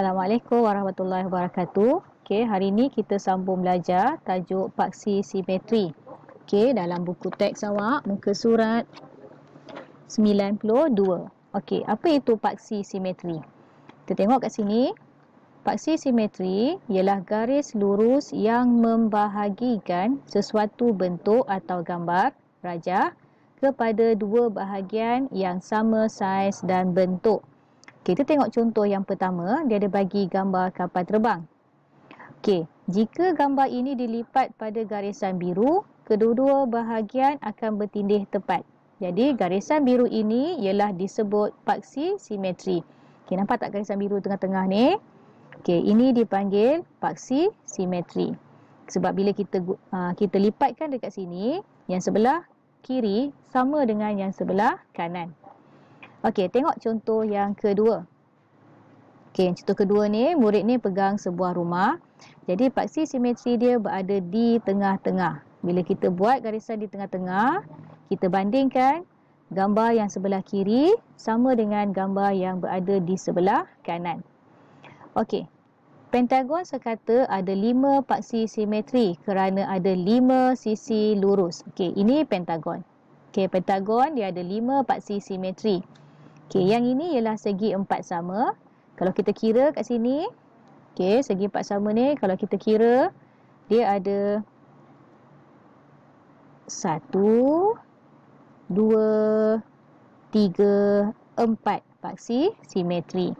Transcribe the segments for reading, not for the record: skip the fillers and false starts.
Assalamualaikum warahmatullahi wabarakatuh. Okey, hari ini kita sambung belajar tajuk paksi simetri. Okey, dalam buku teks awak, muka surat 92. Okey, apa itu paksi simetri? Kita tengok kat sini. Paksi simetri ialah garis lurus yang membahagikan sesuatu bentuk atau gambar rajah kepada dua bahagian yang sama saiz dan bentuk. Kita tengok contoh yang pertama, dia ada bagi gambar kapal terbang. Okey, jika gambar ini dilipat pada garisan biru, kedua-dua bahagian akan bertindih tepat. Jadi, garisan biru ini ialah disebut paksi simetri. Okey, nampak tak garisan biru tengah-tengah ni? Okey, ini dipanggil paksi simetri. Sebab bila kita lipatkan dekat sini, yang sebelah kiri sama dengan yang sebelah kanan. Okey, tengok contoh yang kedua. Okey, contoh kedua ni, murid ni pegang sebuah rumah. Jadi, paksi simetri dia berada di tengah-tengah. Bila kita buat garisan di tengah-tengah, kita bandingkan gambar yang sebelah kiri sama dengan gambar yang berada di sebelah kanan. Okey, pentagon sekata ada 5 paksi simetri kerana ada 5 sisi lurus. Okey, ini pentagon. Okey, pentagon dia ada 5 paksi simetri. Okey, yang ini ialah segi 4 sama. Kalau kita kira kat sini, okey, segi 4 sama ni kalau kita kira dia ada 1 2 3 4 paksi simetri.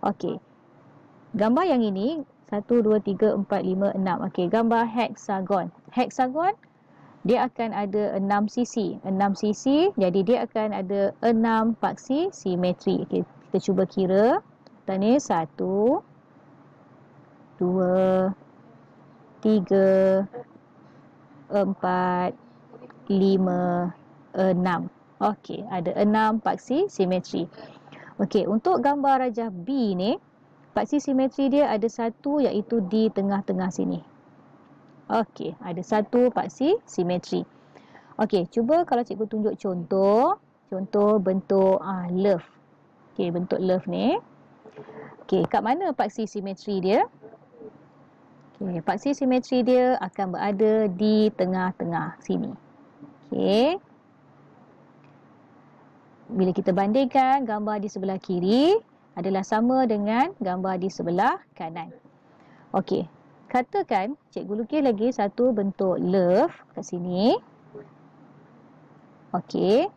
Okey. Gambar yang ini 1 2 3 4 5 6. Okey, gambar heksagon. Heksagon dia akan ada 6 sisi. 6 sisi, jadi dia akan ada 6 paksi simetri. Okey, kita cuba kira. Kita ni 1 2 3 4 5 6. Okey, ada 6 paksi simetri. Okey, untuk gambar rajah B ni, paksi simetri dia ada satu iaitu di tengah-tengah sini. Okey, ada satu paksi simetri. Okey, cuba kalau cikgu tunjuk contoh bentuk love. Okey, bentuk love ni. Okey, kat mana paksi simetri dia? Okey, paksi simetri dia akan berada di tengah-tengah sini. Okey. Bila kita bandingkan gambar di sebelah kiri adalah sama dengan gambar di sebelah kanan. Okey, katakan cikgu lukis lagi satu bentuk love kat sini. Okey.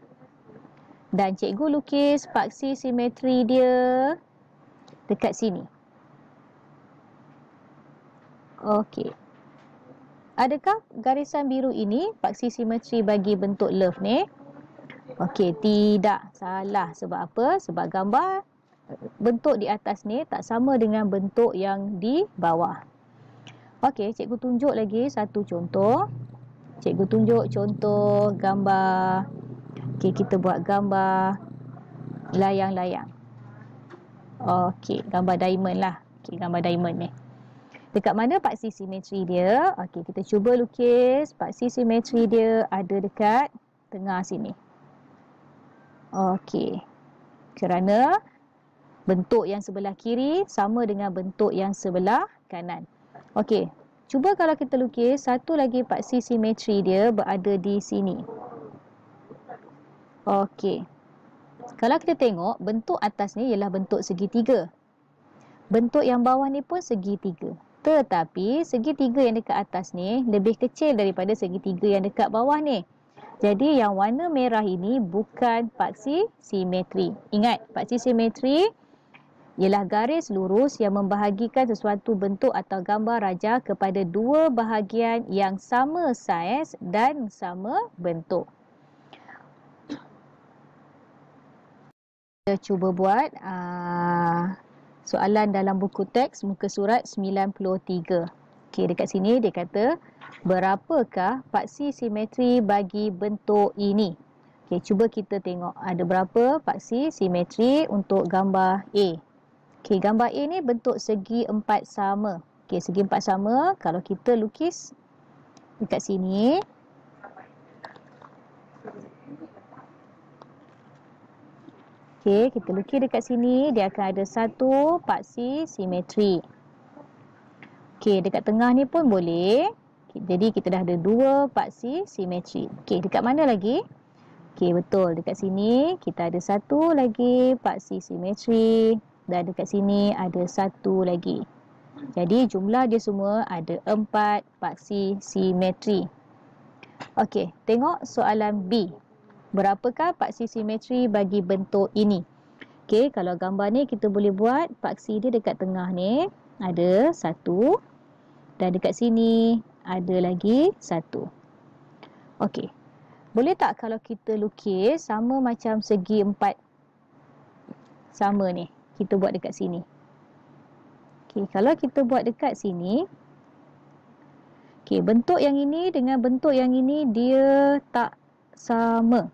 Dan cikgu lukis paksi simetri dia dekat sini. Okey. Adakah garisan biru ini paksi simetri bagi bentuk love ni? Okey, tidak. Salah. Sebab apa? Sebab gambar bentuk di atas ni tak sama dengan bentuk yang di bawah. Okey, cikgu tunjuk lagi satu contoh. Cikgu tunjuk contoh gambar. Okey, kita buat gambar layang-layang. Okey, gambar diamond lah. Okey, gambar diamond ni. Dekat mana paksi simetri dia? Okey, kita cuba lukis. Paksi simetri dia ada dekat tengah sini. Okey. Kerana bentuk yang sebelah kiri sama dengan bentuk yang sebelah kanan. Okey. Cuba kalau kita lukis satu lagi paksi simetri dia berada di sini. Okey. Kalau kita tengok bentuk atas ni ialah bentuk segitiga. Bentuk yang bawah ni pun segitiga. Tetapi segitiga yang dekat atas ni lebih kecil daripada segitiga yang dekat bawah ni. Jadi yang warna merah ini bukan paksi simetri. Ingat, paksi simetri ialah garis lurus yang membahagikan sesuatu bentuk atau gambar rajah kepada dua bahagian yang sama saiz dan sama bentuk. Kita cuba buat soalan dalam buku teks muka surat 93. Okey, dekat sini dia kata, berapakah paksi simetri bagi bentuk ini? Okey, cuba kita tengok ada berapa paksi simetri untuk gambar A. Okey, gambar A ni bentuk segi 4 sama. Okey, segi 4 sama kalau kita lukis dekat sini. Okey, Okey, kita lukis dekat sini, dia akan ada satu paksi simetri. Okey, dekat tengah ni pun boleh. Jadi kita dah ada dua paksi simetri. Okey, dekat mana lagi? Okey, betul. Dekat sini kita ada satu lagi paksi simetri. Dan dekat sini ada satu lagi. Jadi jumlah dia semua ada 4 paksi simetri. Okey, tengok soalan B. Berapakah paksi simetri bagi bentuk ini? Okey, kalau gambar ni kita boleh buat paksi dia dekat tengah ni. Ada satu. Dan dekat sini ada lagi satu. Okey. Boleh tak kalau kita lukis sama macam segi 4 sama ni? Kita buat dekat sini. Okey, kalau kita buat dekat sini. Okey, bentuk yang ini dengan bentuk yang ini dia tak sama.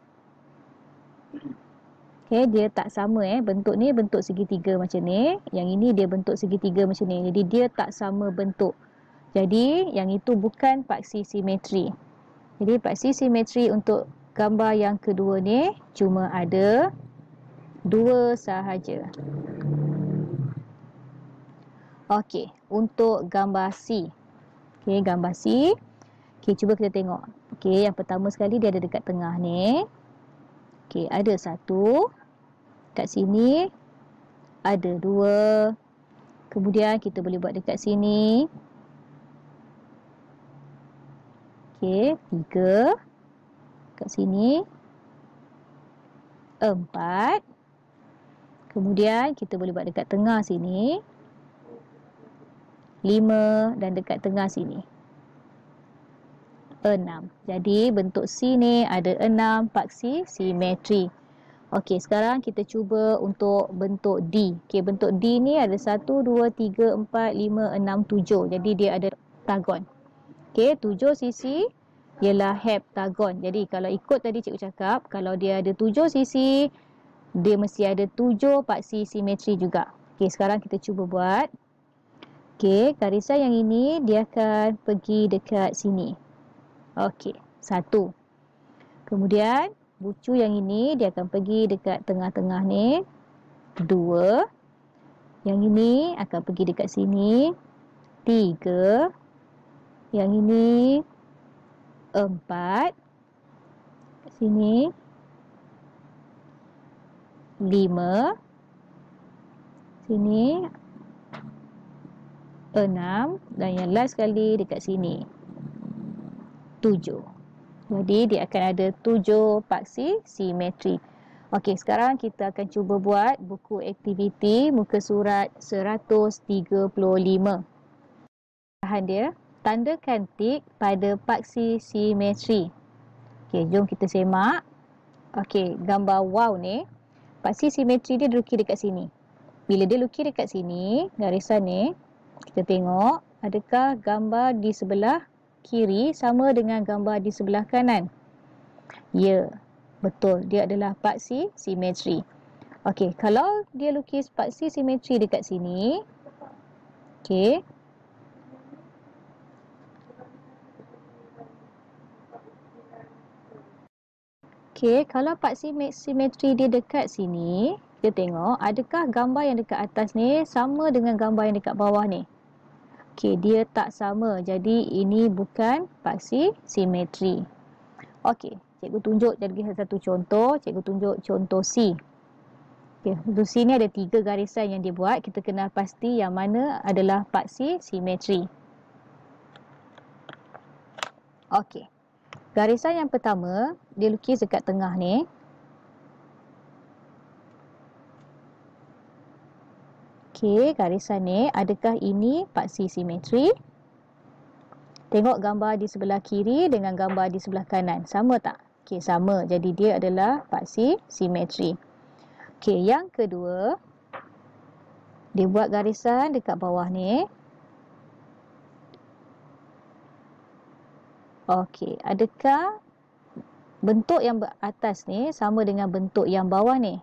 Okey, dia tak sama bentuk ni bentuk segitiga macam ni. Yang ini dia bentuk segitiga macam ni. Jadi dia tak sama bentuk. Jadi yang itu bukan paksi simetri. Jadi paksi simetri untuk gambar yang kedua ni cuma ada 2 sahaja. Okey, untuk gambar C. Okey, gambar C. Okey, cuba kita tengok. Okey, yang pertama sekali dia ada dekat tengah ni. Okey, ada satu. Kat sini ada 2. Kemudian kita boleh buat dekat sini. Okey, 3. Kat sini 4. Kemudian kita boleh buat dekat tengah sini 5 dan dekat tengah sini 6. Jadi bentuk C ni ada 6 paksi simetri. Okey, sekarang kita cuba untuk bentuk D. Okey, bentuk D ni ada 1, 2, 3, 4, 5, 6, 7. Jadi dia ada heptagon. Okey, 7 sisi ialah heptagon. Jadi kalau ikut tadi cikgu cakap, kalau dia ada 7 sisi, dia mesti ada 7 paksi simetri juga. Okey, sekarang kita cuba buat. Okey, garisan yang ini dia akan pergi dekat sini. Okey, 1. Kemudian bucu yang ini dia akan pergi dekat tengah-tengah ni. 2. Yang ini akan pergi dekat sini. 3. Yang ini 4. Kat sini 5. Sini 6. Dan yang last sekali dekat sini 7. Jadi dia akan ada 7 paksi simetri. Okey, sekarang kita akan cuba buat buku aktiviti muka surat 135. Bahan dia, tandakan tik pada paksi simetri. Okey, jom kita semak. Okey, gambar wow ni, paksi simetri dia lukis dekat sini. Bila dia lukis dekat sini, garisan ni, kita tengok adakah gambar di sebelah kiri sama dengan gambar di sebelah kanan? Ya, betul. Dia adalah paksi simetri. Okey, kalau dia lukis paksi simetri dekat sini. Okey. Okey, kalau paksi simetri dia dekat sini, kita tengok adakah gambar yang dekat atas ni sama dengan gambar yang dekat bawah ni? Okey, dia tak sama. Jadi ini bukan paksi simetri. Okey, cikgu tunjuk lagi satu contoh. Cikgu tunjuk contoh C. Okey, untuk C ni ada 3 garisan yang dia buat. Kita kena pasti yang mana adalah paksi simetri. Okey. Garisan yang pertama, dia lukis dekat tengah ni. Okey, garisan ni, adakah ini paksi simetri? Tengok gambar di sebelah kiri dengan gambar di sebelah kanan. Sama tak? Okey, sama. Jadi dia adalah paksi simetri. Okey, yang kedua, dia buat garisan dekat bawah ni. Okey, adakah bentuk yang atas ni sama dengan bentuk yang bawah ni?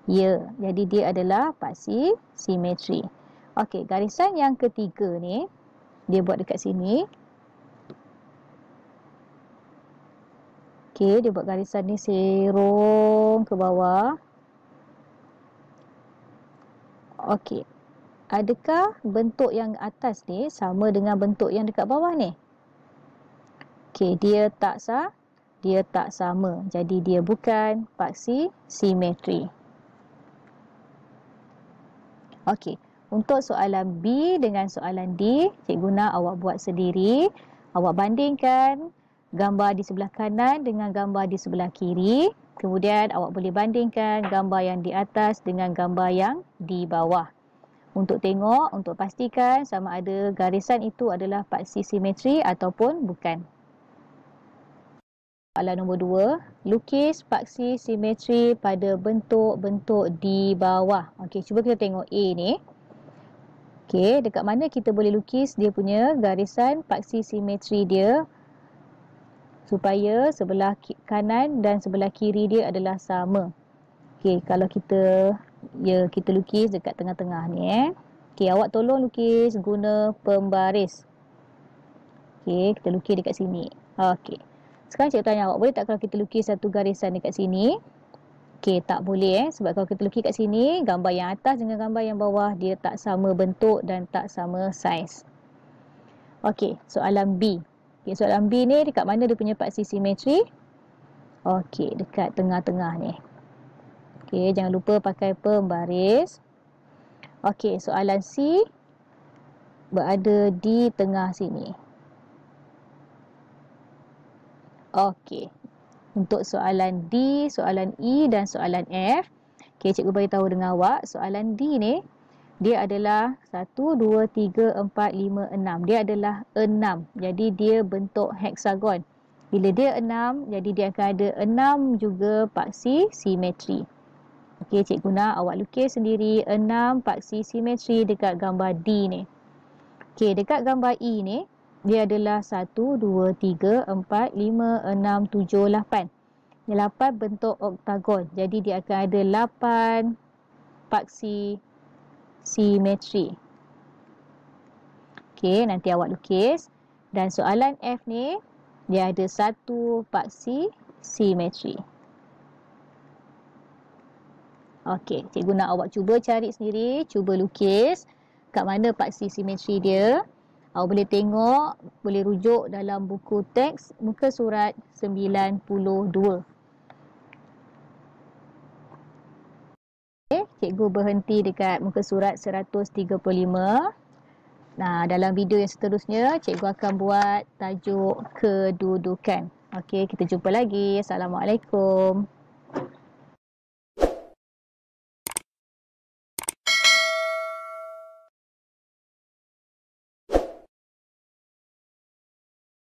Ya, jadi dia adalah paksi simetri. Okey, garisan yang ketiga ni, dia buat dekat sini. Okey, dia buat garisan ni serong ke bawah. Okey. Adakah bentuk yang atas ni sama dengan bentuk yang dekat bawah ni? Okey, dia tak sama. Jadi dia bukan paksi simetri. Okey, untuk soalan B dengan soalan D, cikgu guna awak buat sendiri. Awak bandingkan gambar di sebelah kanan dengan gambar di sebelah kiri. Kemudian awak boleh bandingkan gambar yang di atas dengan gambar yang di bawah. Untuk tengok, untuk pastikan sama ada garisan itu adalah paksi simetri ataupun bukan. Soalan nombor 2, lukis paksi simetri pada bentuk-bentuk di bawah. Okey, cuba kita tengok A ni. Okey, dekat mana kita boleh lukis dia punya garisan paksi simetri dia supaya sebelah kanan dan sebelah kiri dia adalah sama. Okey, kalau kita lukis dekat tengah-tengah ni Okey, awak tolong lukis guna pembaris. Okey, kita lukis dekat sini. Okey. Sekarang cikgu tanya awak, boleh tak kalau kita lukis satu garisan dekat sini? Okey, tak boleh sebab kalau kita lukis kat sini, gambar yang atas dengan gambar yang bawah dia tak sama bentuk dan tak sama saiz. Okey, soalan B. Okey, soalan B ni dekat mana dia punya paksi simetri? Okey, dekat tengah-tengah ni. Okey, jangan lupa pakai pembaris. Okey, soalan C berada di tengah sini. Okey. Untuk soalan D, soalan E dan soalan F, okay, cikgu beritahu dengan awak, soalan D ni, dia adalah 1, 2, 3, 4, 5, 6. Dia adalah 6. Jadi dia bentuk heksagon. Bila dia 6, jadi dia akan ada 6 juga paksi simetri. Okey, cikgu nak awak lukis sendiri 6 paksi simetri dekat gambar D ni. Okey, dekat gambar E ni, dia adalah 1, 2, 3, 4, 5, 6, 7, 8. 8 bentuk oktagon. Jadi dia akan ada 8 paksi simetri. Okey, nanti awak lukis. Dan soalan F ni, dia ada 1 paksi simetri. Okey, cikgu nak awak cuba cari sendiri, cuba lukis kat mana paksi simetri dia. Awak boleh tengok, boleh rujuk dalam buku teks muka surat 92. Okay, cikgu berhenti dekat muka surat 135. Nah, dalam video yang seterusnya, cikgu akan buat tajuk kedudukan. Okey, kita jumpa lagi. Assalamualaikum.